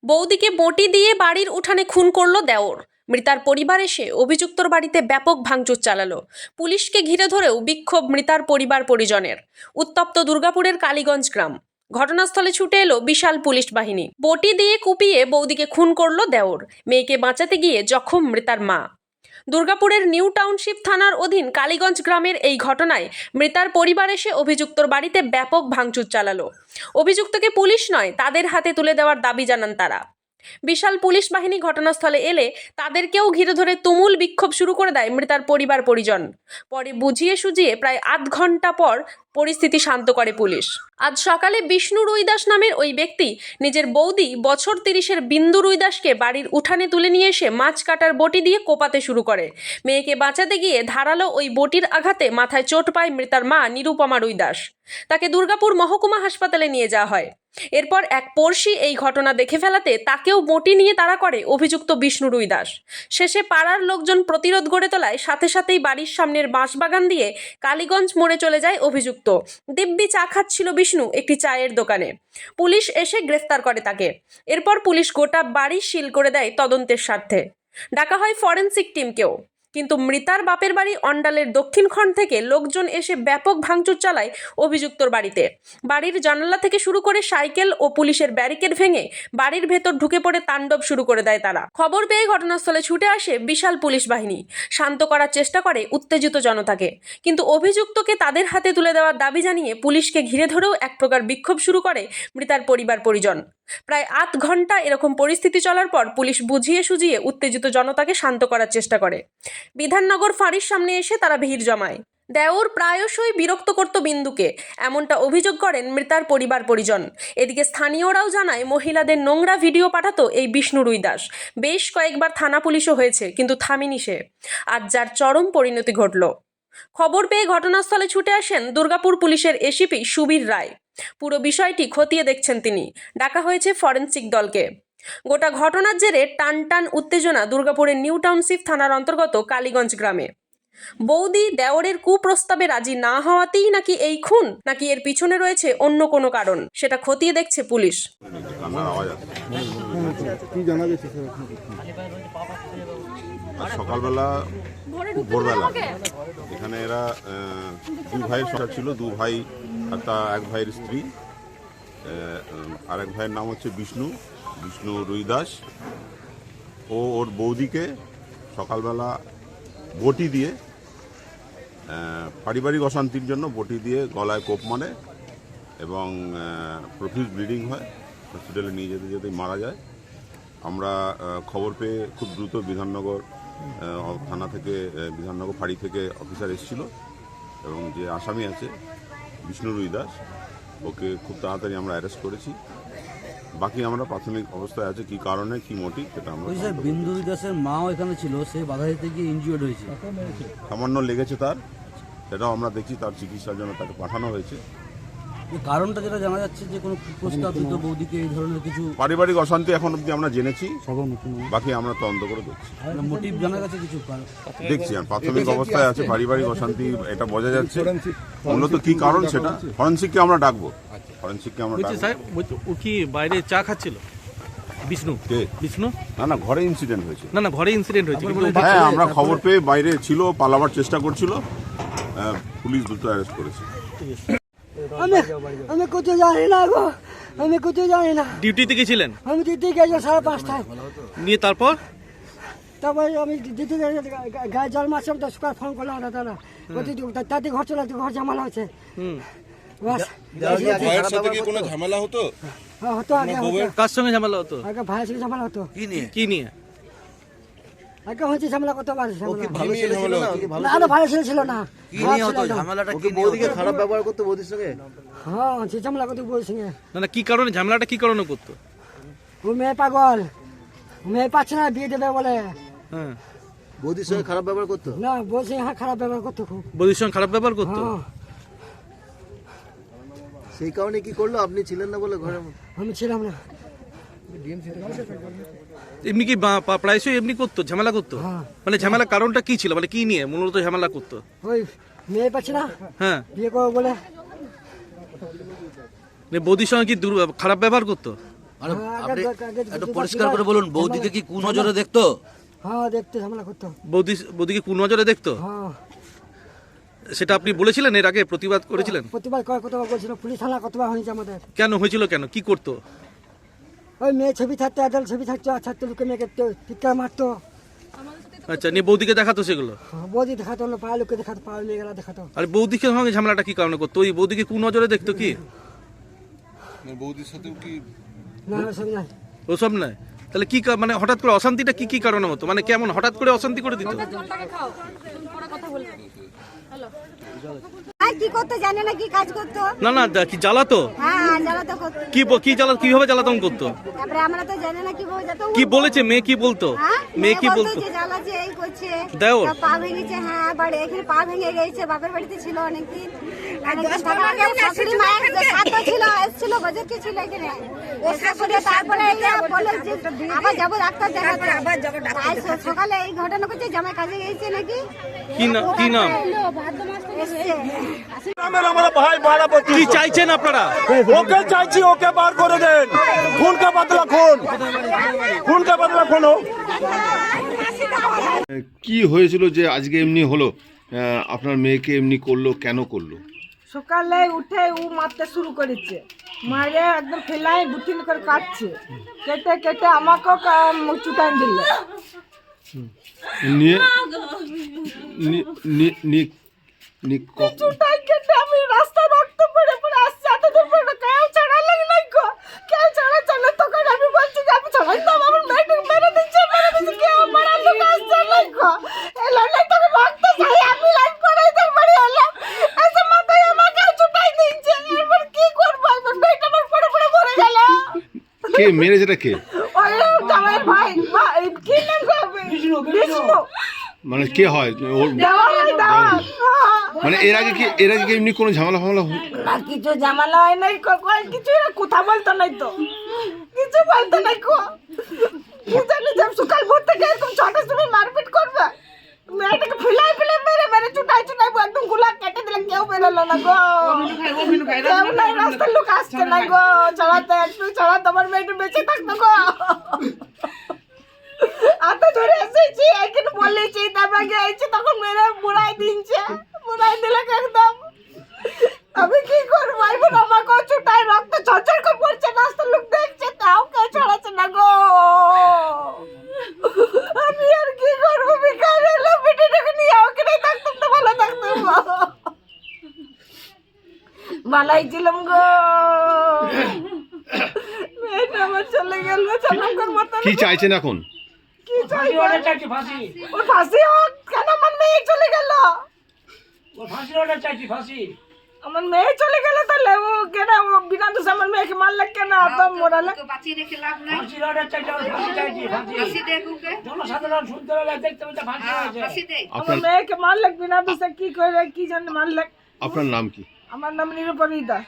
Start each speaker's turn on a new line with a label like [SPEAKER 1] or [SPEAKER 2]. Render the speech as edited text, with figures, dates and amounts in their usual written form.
[SPEAKER 1] বৌদিকে বঁটি দিয়ে বাড়ির উঠানে খুন করলো দেওর। মৃতার পরিবার এসে অভিযুক্তর বাড়িতে ব্যাপক ভাঙচুর চালালো। পুলিশকে ঘিরে ধরেও বিক্ষোভ মৃতার পরিবার পরিজনের। উত্তপ্ত দুর্গাপুরের কালীগঞ্জ গ্রাম। ঘটনাস্থলে ছুটে এলো বিশাল পুলিশ বাহিনী। বঁটি দিয়ে কুপিয়ে বৌদিকে খুন করলো দেওর। মেয়েকে বাঁচাতে গিয়ে জখম মৃতার মা। দুর্গাপুরের নিউ টাউনশিপ থানার অধীন কালীগঞ্জ গ্রামের এই ঘটনায় মৃতার পরিবার এসে অভিযুক্তর বাড়িতে ব্যাপক ভাঙচুর চালালো। অভিযুক্তকে পুলিশ নয়, তাদের হাতে তুলে দেওয়ার দাবি জানান তারা। বিশাল পুলিশ বাহিনী ঘটনাস্থলে এলে তাদেরকেও ঘিরে ধরে তুমুল বিক্ষোভ শুরু করে দেয় মৃতার পরিবার পরিজন। পরে বুঝিয়ে সুঝিয়ে প্রায় আধ ঘন্টা পর পরিস্থিতি শান্ত করে পুলিশ। আজ সকালে বিষ্ণু রুইদাস নামের ওই ব্যক্তি নিজের বৌদি বছর 30-এর বিন্দু রুইদাসকে বাড়ির উঠানে তুলে নিয়ে এসে মাছ কাটার বটি দিয়ে কোপাতে শুরু করে। মেয়েকে বাঁচাতে গিয়ে ধারালো ওই বটির আঘাতে মাথায় চোট পায় মৃতার মা নিরুপমা রুইদাস। তাকে দুর্গাপুর মহকুমা হাসপাতালে নিয়ে যাওয়া হয়। এরপর এক পড়শি এই ঘটনা দেখে ফেলাতে তাকেও বঁটি নিয়ে তাড়া করে অভিযুক্ত বিষ্ণু রুইদাস। শেষে পাড়ার লোকজন প্রতিরোধ গড়ে তোলায় সাথে সাথেই বাড়ির সামনের বাঁশবাগান দিয়ে কালীগঞ্জ মোড়ে চলে যায় অভিযুক্ত। দিব্যি চা খাচ্ছিল বিষ্ণু একটি চায়ের দোকানে। পুলিশ এসে গ্রেফতার করে তাকে। এরপর পুলিশ গোটা বাড়ি সিল করে দেয় তদন্তের স্বার্থে। ডাকা হয় ফরেনসিক টিমকেও। কিন্তু মৃতার বাপের বাড়ি অন্ডালের দক্ষিণখণ্ড থেকে লোকজন এসে ব্যাপক ভাঙচুর চালায় অভিযুক্তর বাড়িতে। বাড়ির জানালা থেকে শুরু করে সাইকেল ও পুলিশের ব্যারিকেড ভেঙে বাড়ির ভেতর ঢুকে পড়ে তাণ্ডব শুরু করে দেয় তারা। খবর পেয়ে ঘটনাস্থলে ছুটে আসে বিশাল পুলিশ বাহিনী। শান্ত করার চেষ্টা করে উত্তেজিত জনতাকে, কিন্তু অভিযুক্তকে তাদের হাতে তুলে দেওয়ার দাবি জানিয়ে পুলিশকে ঘিরে ধরেও এক প্রকার বিক্ষোভ শুরু করে মৃতার পরিবার পরিজন। প্রায় আধ ঘন্টা এরকম পরিস্থিতি চলার পর পুলিশ বুঝিয়ে সুঝিয়ে উত্তেজিত জনতাকে শান্ত করার চেষ্টা করে। বিধাননগর ফাঁড়ির সামনে এসে তারা ভিড় জমায়। দেওর প্রায়শই বিরক্ত করত বিন্দুকে, এমনটা অভিযোগ করেন মৃতার পরিবার পরিজন। এদিকে স্থানীয়রাও জানায় মহিলাদের নোংরা ভিডিও পাঠাতো এই বিষ্ণু রুইদাস। বেশ কয়েকবার থানা পুলিশও হয়েছে, কিন্তু থামেনি সে। আজ যার চরম পরিণতি ঘটল। খবর পেয়ে ঘটনাস্থলে ছুটে আসেন দুর্গাপুর পুলিশের এসিপি সুবীর রায়। পুরো বিষয়টি খতিয়ে দেখছেন তিনি। ডাকা হয়েছে ফরেনসিক দলকে। গোটা ঘটনার জেরে টান উত্তেজনা দুর্গাপুরের নিউ টাউনশিপ থানার অন্তর্গত কালীগঞ্জ গ্রামে। বৌদি দেওরের কুপ্রস্তাবে রাজি না হওয়াতেই নাকি এই খুন, নাকি এর পিছনে রয়েছে অন্য কোনো কারণ, সেটা খতিয়ে দেখছে পুলিশ।
[SPEAKER 2] সকালবেলা ভোরবেলা এখানে এরা দুই ভাইয়ের সংসার ছিল। দু ভাই আর এক ভাইয়ের স্ত্রী, আর এক ভাইয়ের নাম হচ্ছে বিষ্ণু রুইদাস। ওর বৌদিকে সকালবেলা বটি দিয়ে, পারিবারিক অশান্তির জন্য বটি দিয়ে গলায় কোপ মারে এবং প্রফিউজ ব্লিডিং হয়। হসপিটালে নিয়ে যেতে যেতেই মারা যায়। আমরা খবর পেয়ে খুব দ্রুত বিধাননগর থানা থেকে, বিধাননগর ফাঁড়ি থেকে অফিসার এসেছিল এবং যে আসামি আছে বিষ্ণু রুইদাস, ওকে খুব তাড়াতাড়ি আমরা অ্যারেস্ট করেছি। বাকি আমরা প্রাথমিক অবস্থায় আছে কি কারণে কি মোটিভ সেটা আমরা।
[SPEAKER 3] বিন্দু রুইদাসের মাও এখানে ছিল, সে বাধা দিতে গিয়ে ইনজিওর্ড হয়েছে,
[SPEAKER 2] সামান্য লেগেছে তার, সেটাও আমরা দেখছি। তার চিকিৎসার জন্য তাকে পাঠানো হয়েছে।
[SPEAKER 3] কারণটা যেটা জানা যাচ্ছে যে কোনো প্রস্তাবিত বৌদিকে এই ধরনের কিছু
[SPEAKER 2] পারিবারিক অশান্তি এখন অব্দি আমরা জেনেছি, বাকি আমরা তদন্ত করে দেখছি।
[SPEAKER 3] মোটিভ জানা গেছে কিছু
[SPEAKER 2] দেখছি আর প্রাথমিক অবস্থায় আছে পারিবারিক অশান্তি, এটা বোঝা যাচ্ছে। মূলত কি কারণ সেটা ফরেনসিককে আমরা ডাকবো। ফরেনসিককে আমরা
[SPEAKER 4] ও কি বাইরে চা খাচ্ছিল বিষ্ণু?
[SPEAKER 2] না ঘরে ইনসিডেন্ট হয়েছে।
[SPEAKER 4] না ঘরে ইনসিডেন্ট হয়েছে।
[SPEAKER 2] হ্যাঁ, আমরা খবর পেয়ে বাইরে ছিল, পালাবার চেষ্টা করছিল, পুলিশ দ্রুত অ্যারেস্ট করেছে।
[SPEAKER 5] আমি কোথাও জানি না গো, আমি কোথাও জানি না।
[SPEAKER 4] ডিউটিতে গেছিলেন?
[SPEAKER 5] আমি ডিউটি গেছিলাম 5:30টায়।
[SPEAKER 4] নিয়ে তারপর
[SPEAKER 5] আমি ডিউটি গায়ে জল মারছিলাম, তো সকাল ফোন করলাম দাদা, তাতে ঘর চলে, ঘর ঝামেলা হচ্ছে।
[SPEAKER 6] ভাইয়ের সাথে কি কোনো ঝামেলা হতো?
[SPEAKER 5] হতো আগে।
[SPEAKER 4] কার সঙ্গে ঝামেলা হতো?
[SPEAKER 5] আগে ভাইয়ের সাথে ঝামেলা হতো।
[SPEAKER 4] কি নিয়ে?
[SPEAKER 5] আগে হচ্ছে ঝামেলা, কত বার
[SPEAKER 6] ভালো ছেলে ছিল না?
[SPEAKER 5] না, ভালো ছেলে ছিল না।
[SPEAKER 3] খারাপ ব্যবহার করতো বৌদির সঙ্গে?
[SPEAKER 5] হ্যাঁ, সে ঝামেলা করতো বউর সঙ্গে।
[SPEAKER 4] না কি কারণে ঝামেলাটা কি কারণে করতো?
[SPEAKER 5] ও মেয়ে পাগল, মেয়ে পাচ্ছে না, বিয়ে দেবে বলে।
[SPEAKER 4] হ্যাঁ,
[SPEAKER 3] বৌদির সঙ্গে খারাপ ব্যবহার করতো?
[SPEAKER 5] না, বউর সঙ্গে খারাপ ব্যবহার করতো খুব।
[SPEAKER 4] বৌদির সঙ্গে খারাপ ব্যবহার করতো?
[SPEAKER 5] হ্যাঁ।
[SPEAKER 3] সেই কারণে কি করলো? আপনি ছিলেন না বলে ঘরে?
[SPEAKER 5] আমি ছিলাম না।
[SPEAKER 4] এমনি কি প্রায়শই এমনি করতো, ঝামেলা করতো? মানে ঝামেলার কারণটা কি ছিল, মানে কি নিয়ে মূলত ঝামেলা করতো?
[SPEAKER 5] ওই মেয়ে পাচ্ছে না,
[SPEAKER 4] হ্যাঁ,
[SPEAKER 5] বিয়ে করবো বলে।
[SPEAKER 4] বৌদির সঙ্গে কি খারাপ ব্যবহার করতো?
[SPEAKER 3] মানে
[SPEAKER 5] হ্যাঁ,
[SPEAKER 3] আপনি
[SPEAKER 5] আগে
[SPEAKER 3] একটু
[SPEAKER 5] দুটো
[SPEAKER 3] পরিষ্কার
[SPEAKER 5] বিঘা
[SPEAKER 3] করে বলুন, বৌদিকে কি কোন নজরে দেখতো?
[SPEAKER 5] হ্যাঁ দেখতে ঝামেলা করতো।
[SPEAKER 4] বৌদিকে কোন নজরে দেখতো?
[SPEAKER 5] হ্যাঁ
[SPEAKER 4] সেটা আপনি বলেছিলেন, এর আগে প্রতিবাদ করেছিলেন?
[SPEAKER 5] প্রতিবার কতবার বলছিল, পুলিশ থানা কতবার হয়েছে আমাদের।
[SPEAKER 4] কেন হয়েছিল, কেন, কি করতো?
[SPEAKER 5] ওই মেয়ে ছবি থাকতো, আদাল ছবি থাকতো, আর ছাড়তো লোকে মেয়েকে টিকা মারতো।
[SPEAKER 4] আচ্ছা, নিয়ে বৌদিকে দেখাতো সেগুলো?
[SPEAKER 5] হ্যাঁ, বৌদি দেখাতো না, পায়ে লোকে দেখাতো, পায়ে মেয়ে গেলা দেখাতো।
[SPEAKER 4] আর বৌদিকে সঙ্গে ঝামেলাটা কি কারণে করতো? ওই বৌদিকে কোন নজরে দেখতো কি?
[SPEAKER 6] বৌদির সাথেও কি
[SPEAKER 5] না সব নাই।
[SPEAKER 4] ওসব নয়, তাহলে কি মানে হঠাৎ করে অশান্তিটা কি কারণে হতো? মানে কেমন হঠাৎ করে অশান্তি করে দিত?
[SPEAKER 7] আর কি করতে জানে না, কি কাজ করতো?
[SPEAKER 4] না কি জ্বালাতো?
[SPEAKER 7] হ্যাঁ জ্বালাতো করতো।
[SPEAKER 4] কিভাবে জ্বালাতন করতো?
[SPEAKER 7] তারপরে আমরা তো জানি না কিভাবে যেত।
[SPEAKER 4] কি বলেছে মেয়ে, কি বলতো?
[SPEAKER 7] হ্যাঁ,
[SPEAKER 4] মেয়ে কি বলতো?
[SPEAKER 7] যে জ্বালাচ্ছে, এই করছে,
[SPEAKER 4] দেওর?
[SPEAKER 7] তা পা ভেঙেছে। হ্যাঁ বাড়ি এখানে পা ভেঙে গেছে, বাপের বাড়িতে ছিল অনেকদিন। থাকার আগে শাশুড়ি মায়ের যে সাথ ছিল, এসেছিল, বাজারকে ছিল এখানে। এসে করে তারপরে এটা বলে যে আবার যাবো ডাক্তার দেখাতে। আজ সকালে এই ঘটনা করছে, জামাই কাজে গেছে নাকি।
[SPEAKER 4] কি নাম?
[SPEAKER 7] এসছে।
[SPEAKER 4] কি চাইছেন আপনারা?
[SPEAKER 8] ওকে চাইছি, ওকে বার করে দেন। খুনকে বদলা খুন হোক।
[SPEAKER 9] কি হয়েছিল যে আজকে এমনি হলো? আপনার মেয়েকে এমনি করলো, কেন করলো?
[SPEAKER 10] সকালে উঠে ও মারতে শুরু করেছে, মারে একদম ফেলাই বুটিন করে কাটছে, কেটে কেটে আমাকেও চুটান দিল।
[SPEAKER 9] নিয়ে
[SPEAKER 10] চুটাই কেটে আমি রাস্তা রক্ত পড়ে পড়ে আসছি, এত দূর পরে কেউ ছাড়া লাগে নাই গো, কেউ ছাড়া চলে। তখন আমি বলছি যে আমি ছাড়াই তো আমার মেয়েকে মেরে দিচ্ছে, কেউ মারার লোক আসছে নাই গো। এলো নাই তখন রক্ত চাই, আমি লাইন করে ইধর বাড়ি এলাম, এসে মাথায় আমাকে চুটাই দিচ্ছে। এবার কি করবো, এখন মেয়েটা আমার পড়ে পড়ে মরে গেল।
[SPEAKER 9] কে মেরেছে? এটা কে?
[SPEAKER 10] ওই জামাইয়ের ভাই, কি নাম গো? বিষ্ণু।
[SPEAKER 9] মানে কে হয় ওর?
[SPEAKER 10] দেওয়ার।
[SPEAKER 9] মানে এর আগে কি এমনি কোনো ঝামেলা
[SPEAKER 10] না কিছু ঝামেলা হয় নাই, কিছু কথা বলতো নাই তো, কিছু বলতো নাই কো। কি জানি যে সকাল ভোর থেকে এরকম 6টার সময় মারপিট করবে, মেয়েটাকে ফুলাই মেরে চুটাই একদম গুলা কেটে দিলে, কেউ বেরোলো না গো। কেউ নাই, রাস্তার লোক আসছে না গো ছাড়াতে, একটু ছাড়াতে আমার মেয়েটা বেঁচে থাকতো গো। আতো ধরে এসেছি, এখানে বলেছি, তারপরে গেছি, তখন মেরে বুড়াই দিচ্ছে, বুড়াই দিলে একদম। আমি কি করবো, এবার আমাকেও চুটাই, রক্ত ঝরঝর করে পড়ছে, রাস্তার লোক দেখছে, তাও কেউ ছাড়াচ্ছে না গো। আমি আর কি করবো, বেকার এলো, বেটিটাকে নিয়ে ওখানে থাকতাম তো ভালো থাকতাম, ভালাই ছিলাম গো। মেয়েটা আমার চলে গেল, চালাকের মতো।
[SPEAKER 9] কি চাইছেন এখন?
[SPEAKER 10] কি চাইবো? ওর ফাঁসি হোক, কেন আমার মেয়ে চলে গেল? আমার মেয়ে চলে গেল, তাহলে ও কেন বিনা দোষে আমার মেয়েকে মারলে কেন? তো মোরালে আমার মেয়েকে মারলে বিনা দোষে, কি করে, কি জন্য মারলে?
[SPEAKER 9] আপনার নাম কি?
[SPEAKER 10] আমার নাম নিরুপমিতা।